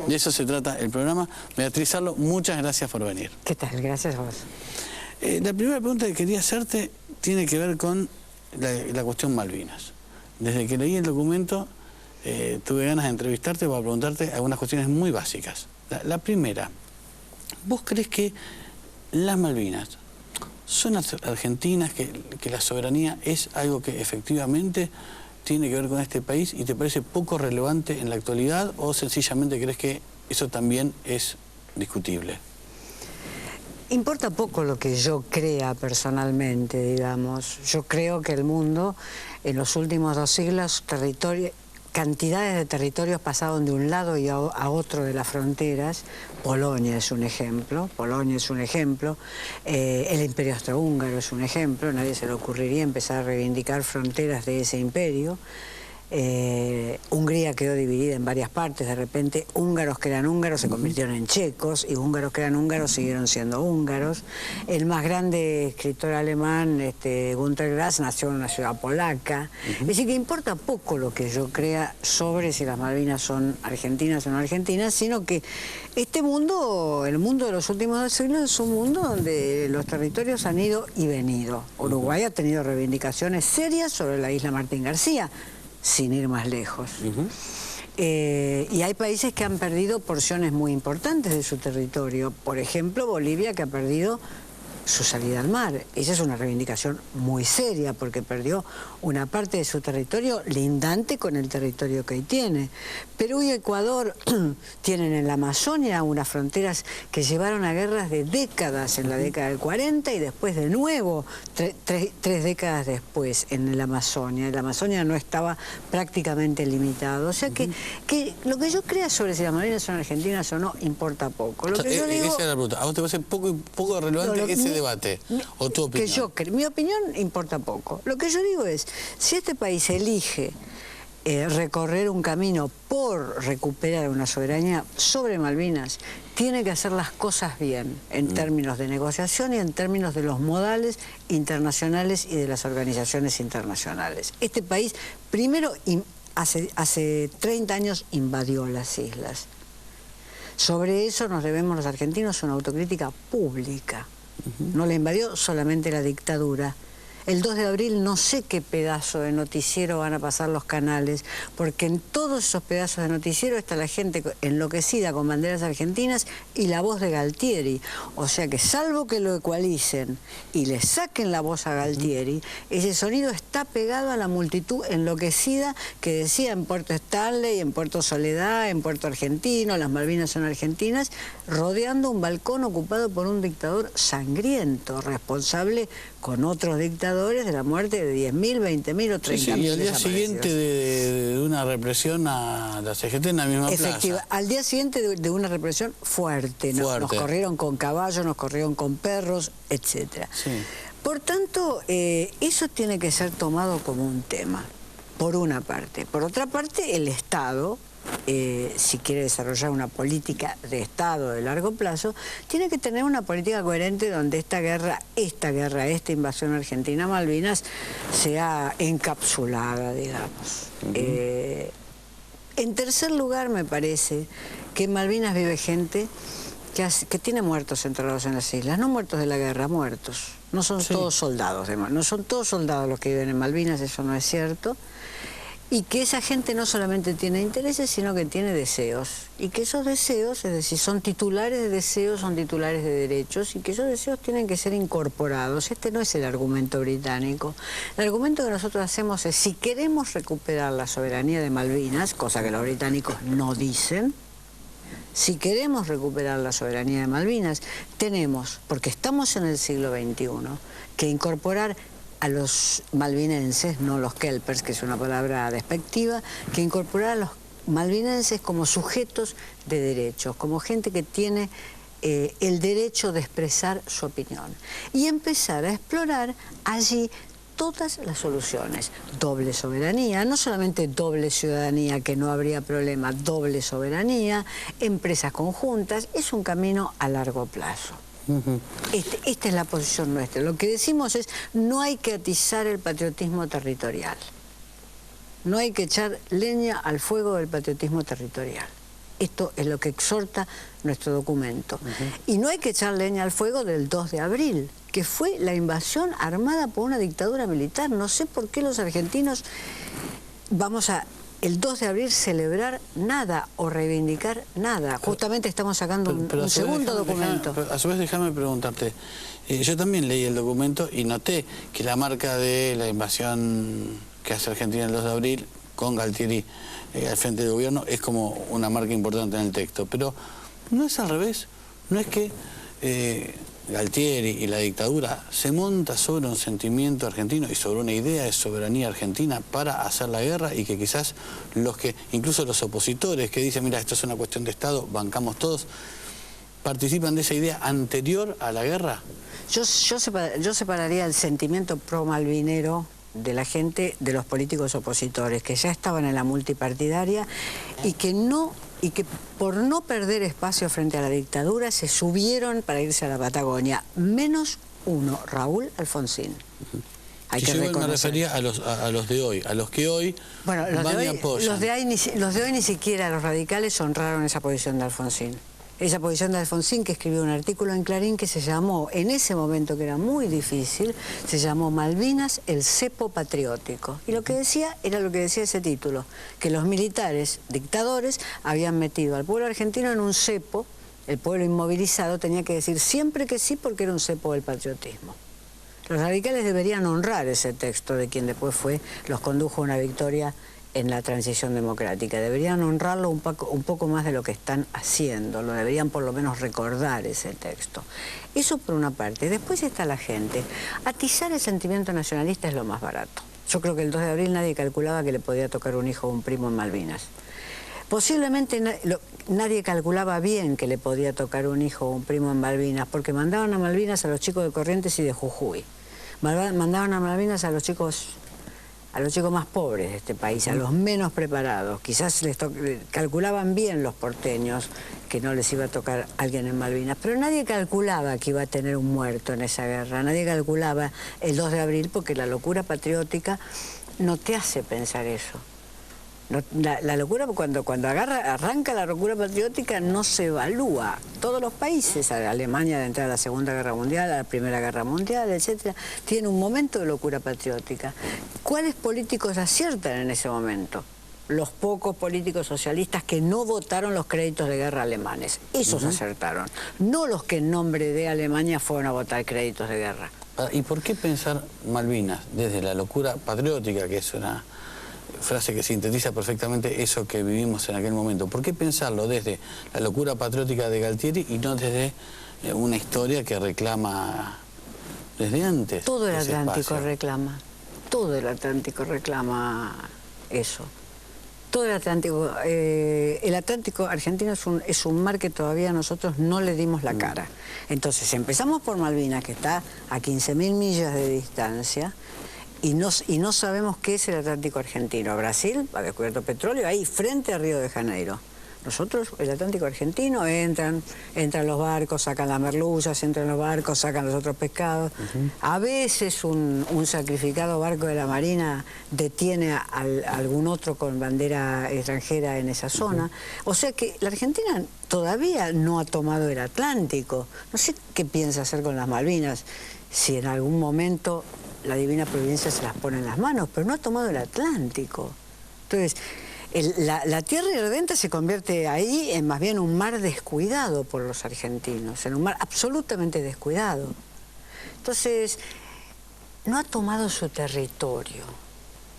De eso se trata el programa. Beatriz Arlo, muchas gracias por venir. ¿Qué tal? Gracias a vos. La primera pregunta que quería hacerte tiene que ver con la cuestión Malvinas. Desde que leí el documento tuve ganas de entrevistarte para preguntarte algunas cuestiones muy básicas. La primera, ¿vos crees que las Malvinas son argentinas, que la soberanía es algo que efectivamente tiene que ver con este país y te parece poco relevante en la actualidad, o sencillamente crees que eso también es discutible? Importa poco lo que yo crea personalmente, digamos. Yo creo que el mundo en los últimos 2 siglos, cantidades de territorios pasaron de un lado y a otro de las fronteras. Polonia es un ejemplo, el Imperio Austrohúngaro es un ejemplo, a nadie se le ocurriría empezar a reivindicar fronteras de ese imperio. Hungría quedó dividida en varias partes, de repente húngaros que eran húngaros se convirtieron en checos y húngaros que eran húngaros siguieron siendo húngaros. El más grande escritor alemán, Günter Grass, nació en una ciudad polaca. Es decir, que importa poco lo que yo crea sobre si las Malvinas son argentinas o no argentinas, sino que este mundo, el mundo de los últimos 2 siglos, es un mundo donde los territorios han ido y venido. Uruguay ha tenido reivindicaciones serias sobre la isla Martín García, sin ir más lejos. Y hay países que han perdido porciones muy importantes de su territorio. Por ejemplo, Bolivia, que ha perdido su salida al mar. Esa es una reivindicación muy seria, porque perdió una parte de su territorio lindante con el territorio que hoy tiene. Perú y Ecuador tienen en la Amazonia unas fronteras que llevaron a guerras de décadas, en la década del 40 y después de nuevo, 3 décadas después, en la Amazonia. La Amazonia no estaba prácticamente limitado. O sea que lo que yo crea sobre si las Malvinas son argentinas o no, importa poco. Lo que yo digo, esa es la pregunta. ¿A vos te parece poco relevante ese debate? ¿O tu opinión? Mi opinión importa poco. Lo que yo digo es, si este país elige recorrer un camino por recuperar una soberanía sobre Malvinas, tiene que hacer las cosas bien en términos de negociación y en términos de los modales internacionales y de las organizaciones internacionales. Este país, primero, hace 30 años invadió las islas. Sobre eso nos debemos los argentinos una autocrítica pública. No la invadió solamente la dictadura. El 2 de abril no sé qué pedazo de noticiero van a pasar los canales, porque en todos esos pedazos de noticiero está la gente enloquecida con banderas argentinas y la voz de Galtieri. O sea que salvo que lo ecualicen y le saquen la voz a Galtieri, ese sonido está pegado a la multitud enloquecida que decía en Puerto Stanley, en Puerto Soledad, en Puerto Argentino, las Malvinas son argentinas, rodeando un balcón ocupado por un dictador sangriento, responsable con otros dictadores de la muerte de 10.000, 20.000 o 30.000. Y al día siguiente de una represión a la CGT en la misma plaza. Al día siguiente de una represión fuerte. Nos corrieron con caballos, nos corrieron con perros, etc. Por tanto, eso tiene que ser tomado como un tema, por una parte. Por otra parte, el Estado, si quiere desarrollar una política de Estado de largo plazo, tiene que tener una política coherente donde esta invasión argentina a Malvinas sea encapsulada, digamos. En tercer lugar, me parece que en Malvinas vive gente que tiene muertos enterrados en las islas, no muertos de la guerra, muertos. No son todos soldados, no son todos soldados los que viven en Malvinas, eso no es cierto. Y que esa gente no solamente tiene intereses, sino que tiene deseos. Y que esos deseos, es decir, son titulares de deseos, son titulares de derechos, y que esos deseos tienen que ser incorporados. Este no es el argumento británico. El argumento que nosotros hacemos es, si queremos recuperar la soberanía de Malvinas, cosa que los británicos no dicen, si queremos recuperar la soberanía de Malvinas, tenemos, porque estamos en el siglo XXI, que incorporar a los malvinenses, no los kelpers, que es una palabra despectiva, que incorporar a los malvinenses como sujetos de derechos, como gente que tiene el derecho de expresar su opinión. Y empezar a explorar allí todas las soluciones. Doble soberanía, no solamente doble ciudadanía, que no habría problema, doble soberanía, empresas conjuntas, es un camino a largo plazo. Esta es la posición nuestra. Lo que decimos es, no hay que atizar el patriotismo territorial. No hay que echar leña al fuego del patriotismo territorial. Esto es lo que exhorta nuestro documento. Y no hay que echar leña al fuego del 2 de abril, que fue la invasión armada por una dictadura militar. No sé por qué los argentinos vamos a el 2 de abril celebrar nada o reivindicar nada. Justamente estamos sacando un segundo documento. A su vez, déjame preguntarte. Yo también leí el documento y noté que la marca de la invasión que hace Argentina el 2 de abril, con Galtieri al frente del gobierno, es como una marca importante en el texto. Pero no es al revés. No es que Galtieri y la dictadura se monta sobre un sentimiento argentino y sobre una idea de soberanía argentina para hacer la guerra, y que quizás incluso los opositores que dicen, mira, esto es una cuestión de Estado, bancamos todos, participan de esa idea anterior a la guerra. Yo separaría el sentimiento pro-malvinero de la gente de los políticos opositores, que ya estaban en la multipartidaria y que por no perder espacio frente a la dictadura se subieron para irse a la Patagonia, menos uno, Raúl Alfonsín. Yo me refería a los de hoy, a los que hoy van y apoyan. Los de hoy ni siquiera los radicales honraron esa posición de Alfonsín. Esa posición de Alfonsín, que escribió un artículo en Clarín que se llamó, en ese momento que era muy difícil, se llamó Malvinas, el cepo patriótico. Y lo que decía era lo que decía ese título, que los militares dictadores habían metido al pueblo argentino en un cepo. El pueblo inmovilizado tenía que decir siempre que sí, porque era un cepo del patriotismo. Los radicales deberían honrar ese texto de quien después los condujo a una victoria en la transición democrática. Deberían honrarlo un poco más de lo que están haciendo, lo deberían por lo menos recordar ese texto. Eso por una parte. Después está la gente. Atizar el sentimiento nacionalista es lo más barato. Yo creo que el 2 de abril nadie calculaba que le podía tocar un hijo o un primo en Malvinas. Posiblemente nadie calculaba bien que le podía tocar un hijo o un primo en Malvinas, porque mandaban a Malvinas a los chicos de Corrientes y de Jujuy. Mandaban a Malvinas a los chicos más pobres de este país, a los menos preparados. Quizás calculaban bien los porteños que no les iba a tocar alguien en Malvinas, pero nadie calculaba que iba a tener un muerto en esa guerra, nadie calculaba el 2 de abril, porque la locura patriótica no te hace pensar eso. La locura, cuando arranca la locura patriótica, no se evalúa. Todos los países, Alemania de entrar a la Segunda Guerra Mundial, a la Primera Guerra Mundial, etcétera, tiene un momento de locura patriótica. ¿Cuáles políticos aciertan en ese momento? Los pocos políticos socialistas que no votaron los créditos de guerra alemanes. Esos acertaron. No los que en nombre de Alemania fueron a votar créditos de guerra. ¿Y por qué pensar Malvinas desde la locura patriótica, que es una frase que sintetiza perfectamente eso que vivimos en aquel momento? ¿Por qué pensarlo desde la locura patriótica de Galtieri y no desde una historia que reclama desde antes? Todo el Atlántico reclama eso. Todo el Atlántico argentino es un mar que todavía nosotros no le dimos la cara. Entonces empezamos por Malvinas, que está a 15.000 millas de distancia, y no sabemos qué es el Atlántico argentino. Brasil ha descubierto petróleo ahí, frente a Río de Janeiro. Nosotros, el Atlántico argentino, entran los barcos, sacan las merluzas, entran los barcos, sacan los otros pescados. A veces un sacrificado barco de la Marina detiene a algún otro con bandera extranjera en esa zona. O sea que la Argentina todavía no ha tomado el Atlántico. No sé qué piensa hacer con las Malvinas, si en algún momento la divina providencia se las pone en las manos, pero no ha tomado el Atlántico. Entonces, la tierra irredenta se convierte ahí en más bien un mar descuidado por los argentinos, en un mar absolutamente descuidado. Entonces, no ha tomado su territorio.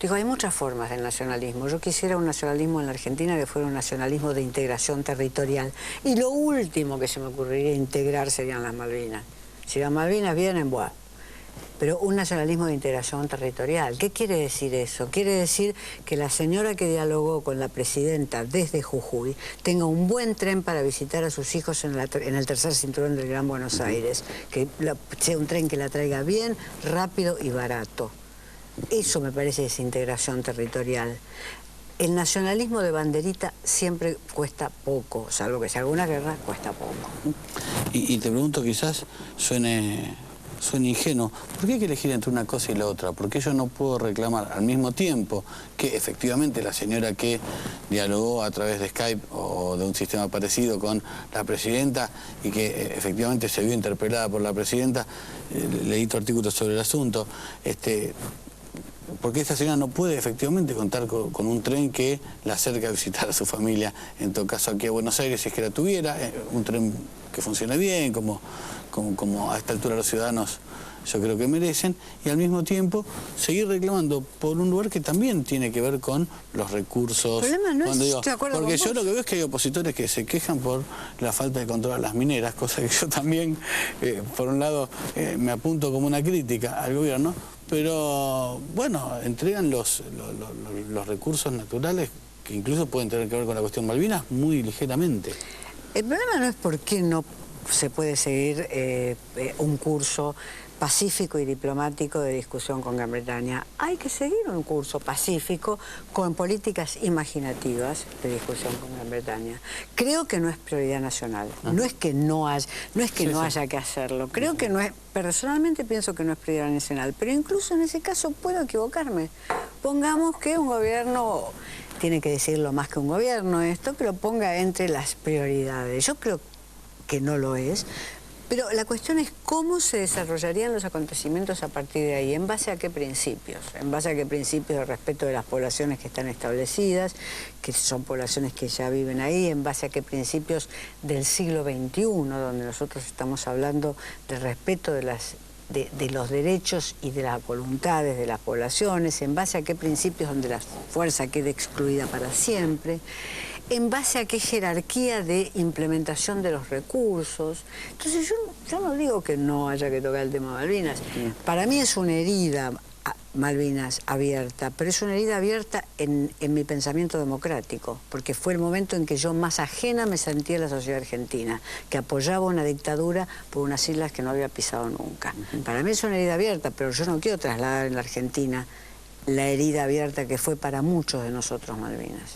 Digo, hay muchas formas del nacionalismo. Yo quisiera un nacionalismo en la Argentina que fuera un nacionalismo de integración territorial. Y lo último que se me ocurriría integrar serían las Malvinas. Si las Malvinas vienen, bueno. Pero un nacionalismo de integración territorial. ¿Qué quiere decir eso? Quiere decir que la señora que dialogó con la presidenta desde Jujuy tenga un buen tren para visitar a sus hijos en el tercer cinturón del Gran Buenos Aires, que sea un tren que la traiga bien, rápido y barato. Eso me parece desintegración territorial. El nacionalismo de banderita siempre cuesta poco, salvo que sea alguna guerra, cuesta poco. Y te pregunto, quizás suene suene ingenuo, ¿por qué hay que elegir entre una cosa y la otra? Porque yo no puedo reclamar al mismo tiempo que efectivamente la señora que dialogó a través de Skype o de un sistema parecido con la presidenta y que efectivamente se vio interpelada por la presidenta, leí tu artículo sobre el asunto, porque esta señora no puede efectivamente contar con un tren que la acerque a visitar a su familia, en todo caso aquí a Buenos Aires, si es que la tuviera, un tren que funcione bien, como a esta altura los ciudadanos yo creo que merecen, y al mismo tiempo seguir reclamando por un lugar que también tiene que ver con los recursos. El problema no es, estoy de acuerdo porque con yo vos. lo que veo es que hay opositores que se quejan por la falta de control a las mineras, cosa que yo también, por un lado, me apunto como una crítica al gobierno, pero bueno, entregan los recursos naturales que incluso pueden tener que ver con la cuestión Malvinas muy ligeramente. El problema no es por qué no se puede seguir un curso pacífico y diplomático de discusión con Gran Bretaña. Hay que seguir un curso pacífico con políticas imaginativas de discusión con Gran Bretaña. Creo que no es prioridad nacional. No es que no haya que hacerlo. Creo que no es. Personalmente pienso que no es prioridad nacional, pero incluso en ese caso puedo equivocarme. Pongamos que un gobierno, tiene que decirlo más que un gobierno esto, que lo ponga entre las prioridades. Yo creo que no lo es, pero la cuestión es cómo se desarrollarían los acontecimientos a partir de ahí, en base a qué principios, en base a qué principios de respeto de las poblaciones que están establecidas, que son poblaciones que ya viven ahí, en base a qué principios del siglo XXI, donde nosotros estamos hablando del respeto de los derechos y de las voluntades de las poblaciones, en base a qué principios donde la fuerza quede excluida para siempre, en base a qué jerarquía de implementación de los recursos. Entonces yo no digo que no haya que tocar el tema de Malvinas. Para mí es una herida, Malvinas, abierta, pero es una herida abierta en mi pensamiento democrático, porque fue el momento en que yo más ajena me sentí a la sociedad argentina, que apoyaba una dictadura por unas islas que no había pisado nunca. Para mí es una herida abierta, pero yo no quiero trasladar en la Argentina la herida abierta que fue para muchos de nosotros Malvinas.